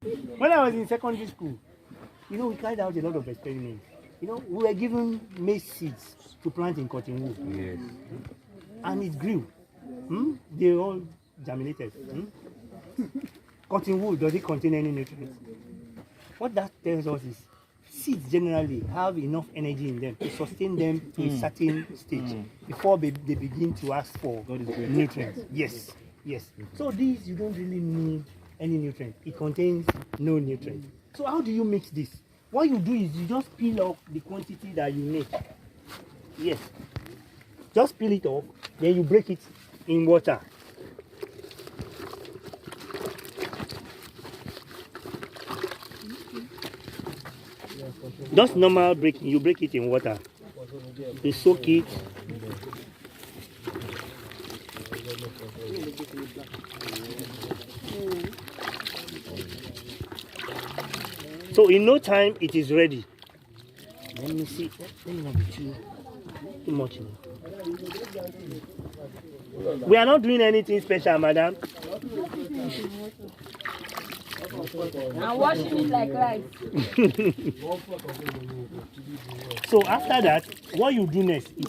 When I was in secondary school, we carried out a lot of experiments. We were given maize seeds to plant in cotton wool. Yes. And it grew. They all germinated. Cotton wool, does it contain any nutrients? What that tells us is seeds generally have enough energy in them to sustain them to a certain stage before they begin to ask for nutrients. Yes. So these, you don't really need any nutrient. It contains no nutrient. So how do you mix this? What you do is you just peel off the quantity that you need. Yes. Just peel it off, then you break it in water. Just normal breaking, you break it in water. You soak it. So in no time it is ready. Let me see. Let me not be too much. We are not doing anything special, madam. I'm washing it like rice. So after that, what you do next is,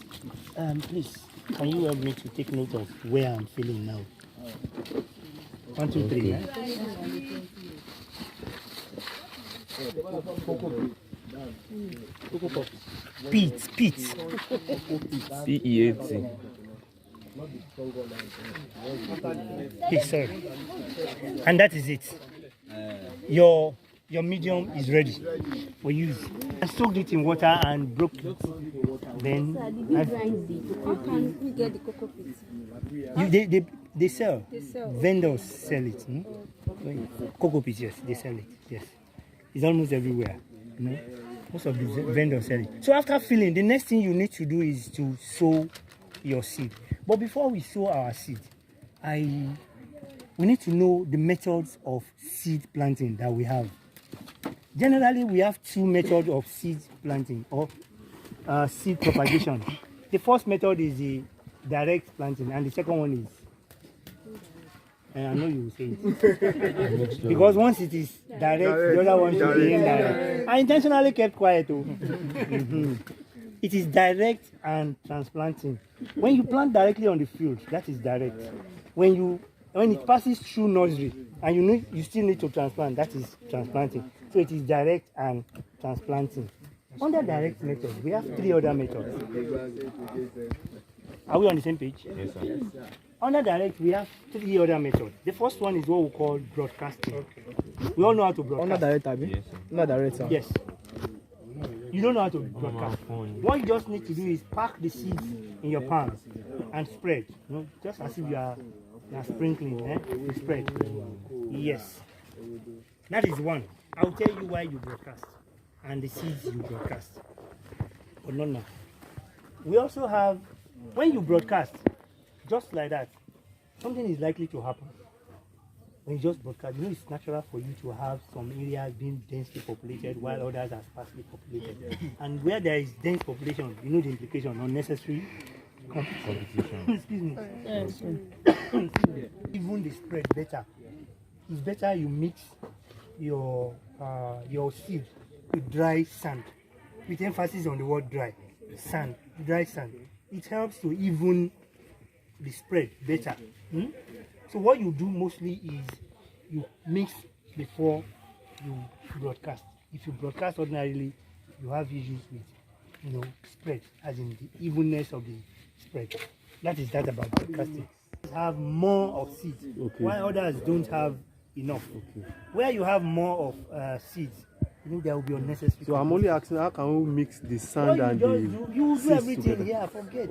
please, can you help me to take note of where I'm feeling now? 1, 2, 3. Peat. P-E-A-T. Yes, sir. And that is it. Your medium is ready for use. I soaked it in water and broke it. Then How can we get the cocoa peat? they sell. They sell. Vendors sell it. Cocoa peat, yes, they sell it. Yes, it's almost everywhere. Most of the vendors sell it. So after filling, the next thing you need to do is to sow your seed. But before we sow our seed, we need to know the methods of seed planting that we have. Generally, we have 2 methods of seed planting or seed propagation. The first method is the direct planting, and the second one is, and I know you will say it, because once it is direct, the other one should be indirect. I intentionally kept quiet too. It is direct and transplanting. When you plant directly on the field, that is direct. When it passes through nursery and you still need to transplant, that is transplanting. So it is direct and transplanting. Under direct method, we have 3 other methods. Are we on the same page? Yes, sir. Under direct, we have 3 other methods. The first one is what we call broadcasting. We all know how to broadcast. Under direct, Abi? Yes, sir. Under direct, sir. Yes. You don't know how to broadcast. What you just need to do is pack the seeds in your palms and spread. Just as if you are sprinkling. You spread. Yes. That is one. I'll tell you why you broadcast and the seeds you broadcast. But not now. We also have, when you broadcast, just like that, something is likely to happen. When you just broadcast, it's natural for you to have some areas being densely populated while others are sparsely populated. And where there is dense population, the implication, unnecessary competition. Excuse me. Even the spread better. It's better you mix your seed with dry sand, with emphasis on the word dry. Dry sand. It helps to even the spread better. So what you do mostly is you mix before you broadcast. If you broadcast ordinarily, you have issues with spread, as in the evenness of the spread. That is that about broadcasting. Have more of seeds, while others don't have enough. Where you have more of seeds, there will be unnecessary. So I'm only asking, how can we mix the sand and the you do everything together? here, forget.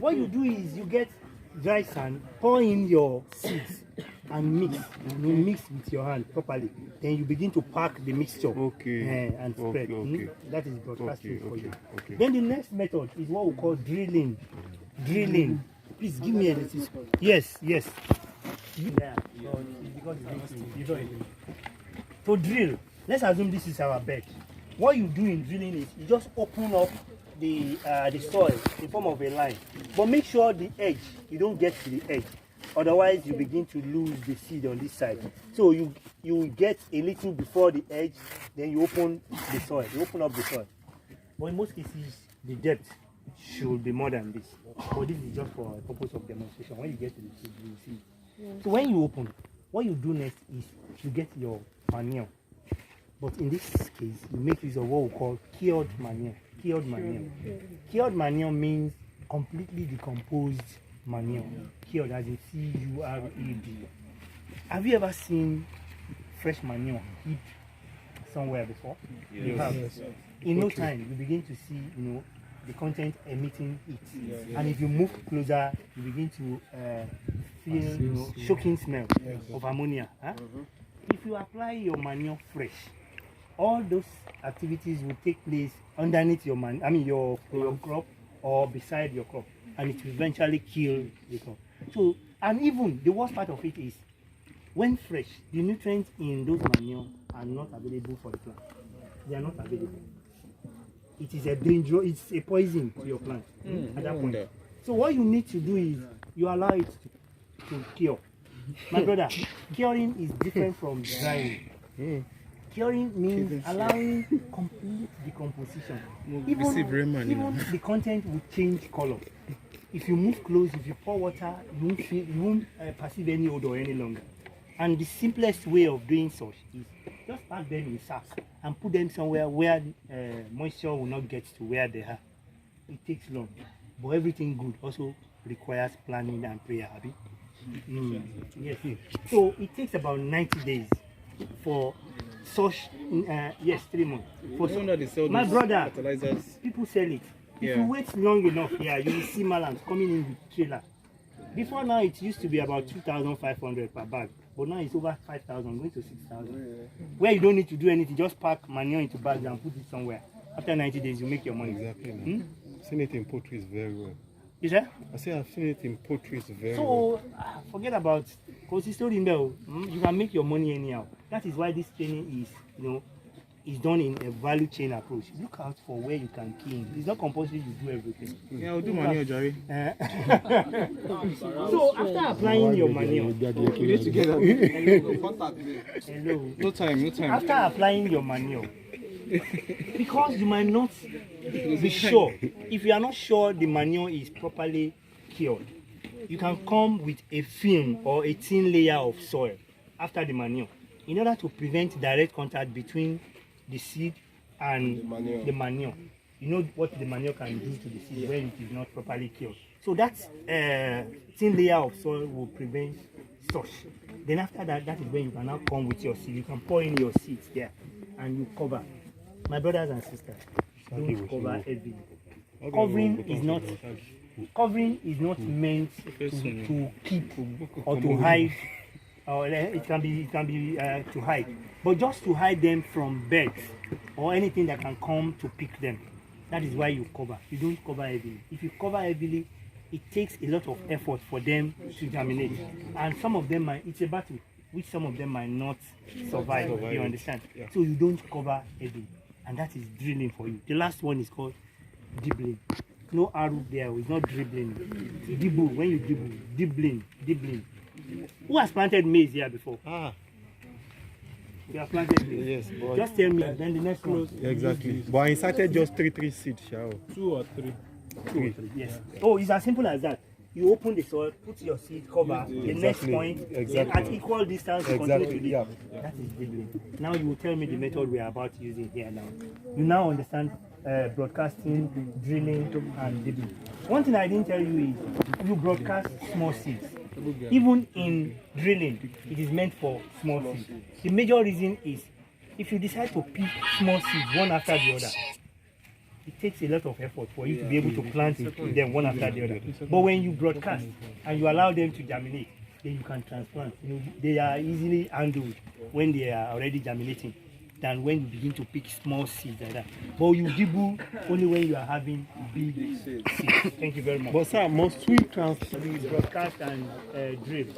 What you do is you get dry sand, pour in your seeds and mix. Mix with your hand properly. Then you begin to pack the mixture and spread. That is broadcasting for you. Then the next method is what we call drilling. Please give me a little. Yes. Yeah. To drill, let's assume this is our bed. What you do in drilling is you just open up the soil in form of a line, but make sure the edge, you don't get to the edge Otherwise, you begin to lose the seed on this side. So you get a little before the edge, then you open the soil. You open up the soil. But in most cases, the depth should be more than this. But this is just for a purpose of demonstration. When you get to the seed, you will see. So when you open, what you do next is you get your manure. But in this case, you make use of what we call cured manure. Cured manure. Cured manure means completely decomposed manure. Cured as in C-U-R-E-D. Have you ever seen fresh manure heaped somewhere before? Yes. You have. Yes. In no time, you begin to see, the content emitting it. And if you move closer, you begin to feel, shocking smell of ammonia. Huh? If you apply your manure fresh, all those activities will take place underneath your your crop or beside your crop, and it will eventually kill the crop. So, and even the worst part of it is, when fresh, the nutrients in those manure are not available for the plant. They are not available. It is a danger. It's a poison to your plant at that point. So what you need to do is you allow it to cure. My brother, curing is different from drying. Curing means allowing complete decomposition. Even the content will change color. If you move close, if you pour water, you won't perceive any odor any longer. And the simplest way of doing such is just pack them in sacks and put them somewhere where moisture will not get to where they are. It takes long, but everything good also requires planning and prayer, Abi. Yes. So it takes about 90 days for such, 3 months. For my brother, people sell it. If you wait long enough, you will see malams coming in with trailer. Before now, it used to be about 2,500 per bag, but now it's over 5,000, going to 6,000. Where you don't need to do anything, just pack manure into bags and put it somewhere. After 90 days, you make your money. Exactly. I've seen it in poultry very well. Is that? I say I've seen it in poultry very So well. forget about consistency. You can make your money anyhow. That is why this training is, is done in a value chain approach. Look out for where you can key in. It's not compulsory you do everything. Yeah, I'll do manure, Jerry. So after applying your manure, we need to get hello. No time. After applying your manure, because you might not be sure, if you are not sure the manure is properly cured, you can come with a film or a thin layer of soil after the manure in order to prevent direct contact between the seed and the manure. You know what the manure can do to the seed when it is not properly cured. So that thin layer of soil will prevent such. Then after that, that is when you can now come with your seed. You can pour in your seeds there and you cover. My brothers and sisters, don't cover heavily. Covering is not meant to keep or to hide, or it can be to hide, but just to hide them from birds or anything that can come to pick them. That is why you cover. You don't cover heavily. If you cover heavily, it takes a lot of effort for them to germinate, and some of them it's a battle which some of them might not survive. You understand? Yeah. So you don't cover heavily, and that is drilling for you. The last one is called dibbling. No arrow there, it's not dribbling. Dibble, when you dibble, dibbling. Who has planted maize here before? You have planted maize. Yes, but just tell me, then the next one. exactly. But I inserted just three seeds, shall 2 or 3. 3. Yes. Oh, it's as simple as that. You open the soil, put your seed, cover the next point, then at equal distance, you continue to dig. That is dibbling. Now you will tell me the method we are about using here now. You now understand broadcasting, drilling, and dibbling. One thing I didn't tell you is you broadcast small seeds. Even in drilling, it is meant for small seeds. The major reason is if you decide to pick small seeds one after the other, it takes a lot of effort for you to be able to plant them one after the other. But when you broadcast and you allow them to germinate, then you can transplant. They are easily handled when they are already germinating than when you begin to pick small seeds like that. But you dibble only when you are having big seeds. Thank you very much. But sir, must we broadcast and drill?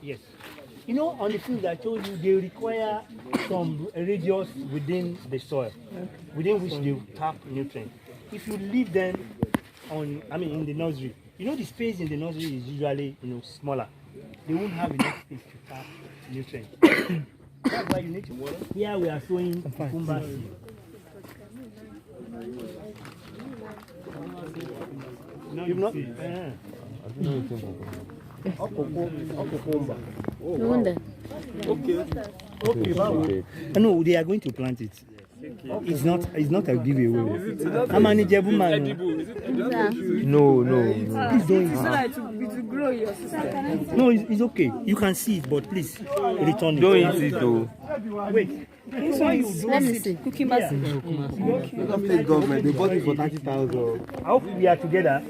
Yes. On the field I told you, they require some radius within the soil, within which they tap nutrients. If you leave them in the nursery, the space in the nursery is usually, smaller. they won't have enough space to tap nutrients. That's why you need to water. Here we are sowing cucumber seed. You've not? No wonder. Okay. No, they are going to plant it. It's not a giveaway. I'm an edible man. No. Please don't. So that it will grow your system. No, it's okay. You can see it, but please return it. Don't eat it though. Wait. Let me see. Cooking basket. Play government. They bought it for 30,000. I hope we are together.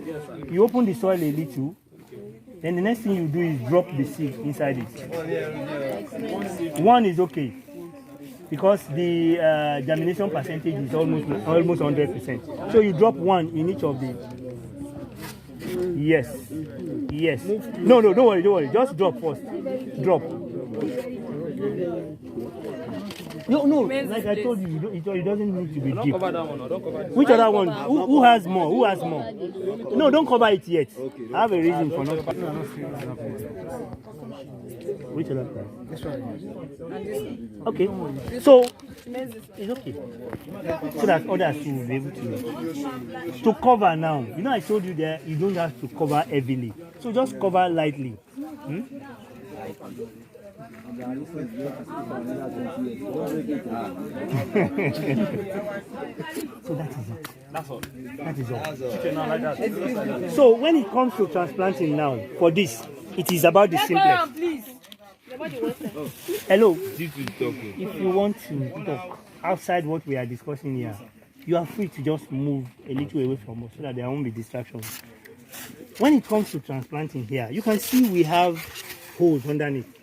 You open the soil a little. Then the next thing you do is drop the seed inside it. One is okay. Because the germination percentage is almost 100%. So you drop one in each of the. Yes. No, don't worry. Just drop first. Drop. No. Like I told you, it doesn't need to be deep. Cover that one. Don't cover this. Which other one? Who has more? No, don't cover it yet. I have a reason for not. Which other one? This one. Okay. So it's okay. So that others will be able to cover now. You know, I told you there you don't have to cover heavily. So just cover lightly. So that is it. That's all. That is all. Chicken now like that. So when it comes to transplanting now, for this, it is about the simplex. Hello. If you want to talk outside what we are discussing here, you are free to just move a little away from us so that there won't be distractions. When it comes to transplanting here, you can see we have holes underneath.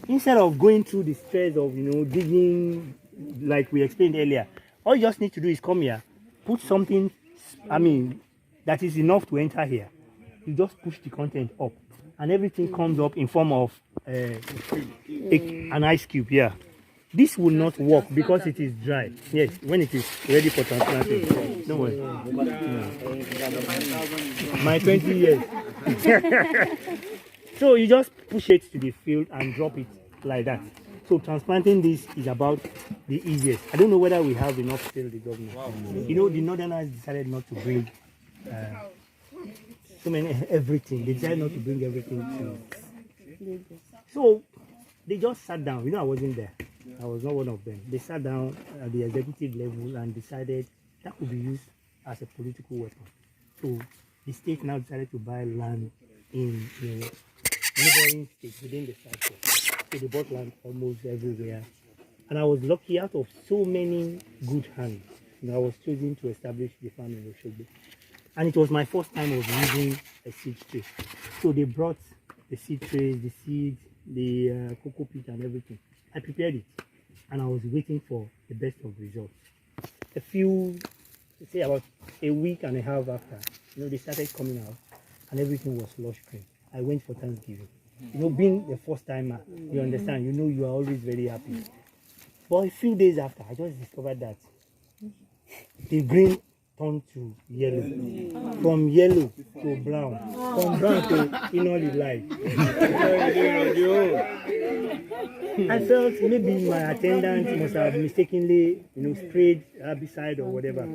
Instead of going through the stress of digging like we explained earlier, all you just need to do is come here, put something, that is enough to enter here. You just push the content up, and everything comes up in form of an ice cube here. This will not work because it is dry. Yes, when it is ready for transplanting. Don't worry. My 20 years. So you just push it to the field and drop it like that. So transplanting this is about the easiest. I don't know whether we have enough still the government. Wow. The Northerners decided not to bring everything. They decided not to bring everything to. So they just sat down. I wasn't there. I was not one of them. They sat down at the executive level and decided that could be used as a political weapon. So the state now decided to buy land in neighboring states within the cycle. So they bought land almost everywhere. And I was lucky out of so many good hands. I was chosen to establish the farm in Oshogbo. And it was my first time of using a seed tray. So they brought the seed trays, the seeds, the cocoa pit and everything. I prepared it. And I was waiting for the best of results. About a week and a half after, they started coming out and everything was lush green. I went for Thanksgiving. Being the first timer, you understand, you are always very happy. But a few days after, I just discovered that the green turned to yellow. From yellow to brown. From brown to inner light. I felt maybe my attendant must have mistakenly, sprayed herbicide or whatever.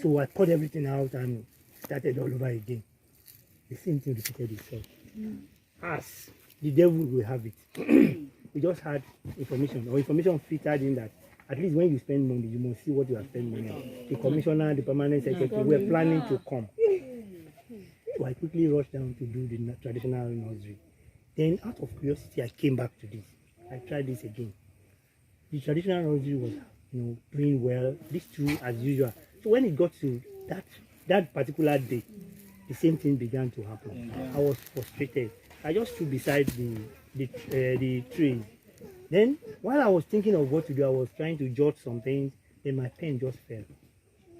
So I poured everything out and started all over again. The same thing repeated itself. As the devil will have it. We just had information filtered in that at least when you spend money, you must see what you have spent money on. The commissioner, the permanent secretary, were planning to come. So I quickly rushed down to do the traditional nursery. Then out of curiosity, I came back to this. I tried this again. The traditional nursery was, doing well. These two as usual. So when it got to that particular day, the same thing began to happen. I was frustrated. I just stood beside the tree. Then, while I was thinking of what to do, I was trying to jot some things. Then my pen just fell.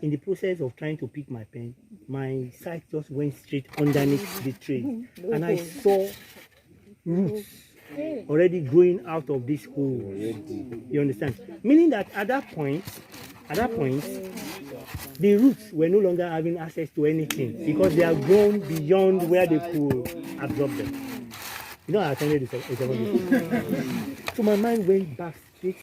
In the process of trying to pick my pen, my sight just went straight underneath the tree, and I saw roots already growing out of this hole. You understand? Meaning that at that point, the roots were no longer having access to anything because they have grown beyond where they could absorb them. You know, I attended the secondary school. So my mind went back straight